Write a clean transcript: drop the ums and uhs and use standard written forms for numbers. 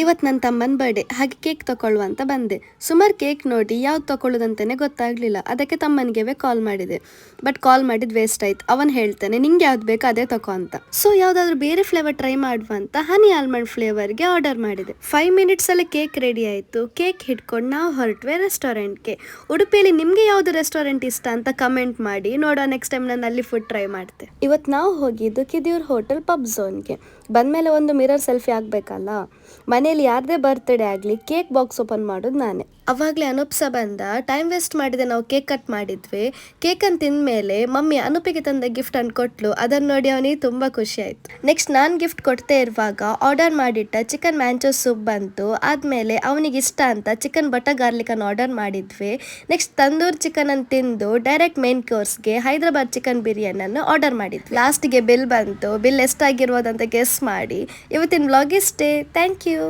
ಇವತ್ತು ನನ್ನ ತಮ್ಮನ ಬರ್ಡೇ, ಹಾಗೆ ಕೇಕ್ ತಗೊಳ್ಳುವ ಅಂತ ಬಂದೆ. ಸುಮಾರು ಕೇಕ್ ನೋಡಿ ಯಾವ್ದು ತಗೊಳ್ಳೋದಂತಾನೆ ಗೊತ್ತಾಗ್ಲಿಲ್ಲ. ಅದಕ್ಕೆ ತಮ್ಮನಿಗೆ ಕಾಲ್ ಮಾಡಿದೆ. ಬಟ್ ಕಾಲ್ ಮಾಡಿದ್ ವೇಸ್ಟ್ ಆಯ್ತು. ಅವನ್ ಹೇಳ್ತಾನೆ ನಿಂಗೆ ಯಾವ್ದು ಬೇಕು ಅದೇ ತಗೋ ಅಂತ. ಸೊ ಯಾವ್ದಾದ್ರು ಬೇರೆ ಫ್ಲೇವರ್ ಟ್ರೈ ಮಾಡುವ ಅಂತ ಹನಿ ಆಲ್ಮಂಡ್ ಫ್ಲೇವರ್ಗೆ ಆರ್ಡರ್ ಮಾಡಿದೆ. 5 ಮಿನಿಟ್ಸ್ ಅಲ್ಲಿ ಕೇಕ್ ರೆಡಿ ಆಯ್ತು. ಕೇಕ್ ಹಿಡ್ಕೊಂಡು ನಾವು ಹೊರಟ್ವೆ ರೆಸ್ಟೋರೆಂಟ್ಗೆ. ಉಡುಪಿಯಲ್ಲಿ ನಿಮ್ಗೆ ಯಾವ್ದು ರೆಸ್ಟೋರೆಂಟ್ ಇಷ್ಟ ಅಂತ ಕಮೆಂಟ್ ಮಾಡಿ ನೋಡೋ. ನೆಕ್ಸ್ಟ್ ಟೈಮ್ ನಾನು ಅಲ್ಲಿ ಫುಡ್ ಟ್ರೈ ಮಾಡ್ತೆ. ಇವತ್ತು ನಾವು ಹೋಗಿದ್ದು ಕಿದಿಯೂರ್ ಹೋಟೆಲ್ ಪಬ್ ಝೋನ್ಗೆ. ಬಂದ್ಮೇಲೆ ಒಂದು ಮಿರರ್ ಸೆಲ್ಫಿ ಆಗ್ಬೇಕಲ್ಲ. ಮನೇಲಿ ಯಾರದೇ ಬರ್ತ್ಡೇ ಆಗಲಿ ಕೇಕ್ ಬಾಕ್ಸ್ ಓಪನ್ ಮಾಡೋದು ನಾನೇ. ಅವಾಗಲೇ ಅನುಪ್ಸ ಬಂದ. ಟೈಮ್ ವೇಸ್ಟ್ ಮಾಡಿದೆ, ನಾವು ಕೇಕ್ ಕಟ್ ಮಾಡಿದ್ವಿ. ಕೇಕನ್ನು ತಿಂದಮೇಲೆ ಮಮ್ಮಿ ಅನುಪಿಗೆ ತಂದ ಗಿಫ್ಟ್ ಅನ್ನು ಕೊಟ್ಲು. ಅದನ್ನು ನೋಡಿ ಅವನಿಗೆ ತುಂಬ ಖುಷಿ ಆಯಿತು. ನೆಕ್ಸ್ಟ್ ನಾನು ಗಿಫ್ಟ್ ಕೊಡ್ತೇ ಇರುವಾಗ ಆರ್ಡರ್ ಮಾಡಿಟ್ಟ ಚಿಕನ್ ಮ್ಯಾಂಚೋ ಸೂಪ್ ಬಂತು. ಆದಮೇಲೆ ಅವನಿಗೆ ಇಷ್ಟ ಅಂತ ಚಿಕನ್ ಬಟರ್ ಗಾರ್ಲಿಕನ್ನು ಆರ್ಡರ್ ಮಾಡಿದ್ವಿ. ನೆಕ್ಸ್ಟ್ ತಂದೂರ್ ಚಿಕನ್ ಅನ್ನು ತಿಂದು ಡೈರೆಕ್ಟ್ ಮೇನ್ ಕೋರ್ಸ್ಗೆ ಹೈದರಾಬಾದ್ ಚಿಕನ್ ಬಿರಿಯಾನಿಯನ್ನು ಆರ್ಡರ್ ಮಾಡಿದ್ವಿ. ಲಾಸ್ಟಿಗೆ ಬಿಲ್ ಬಂತು. ಬಿಲ್ ಎಷ್ಟಾಗಿರ್ಬೋದಂತ ಗೆಸ್ ಮಾಡಿ. ಇವತ್ತಿನ ವ್ಲಾಗ್ ಇಷ್ಟೇ. Thank you.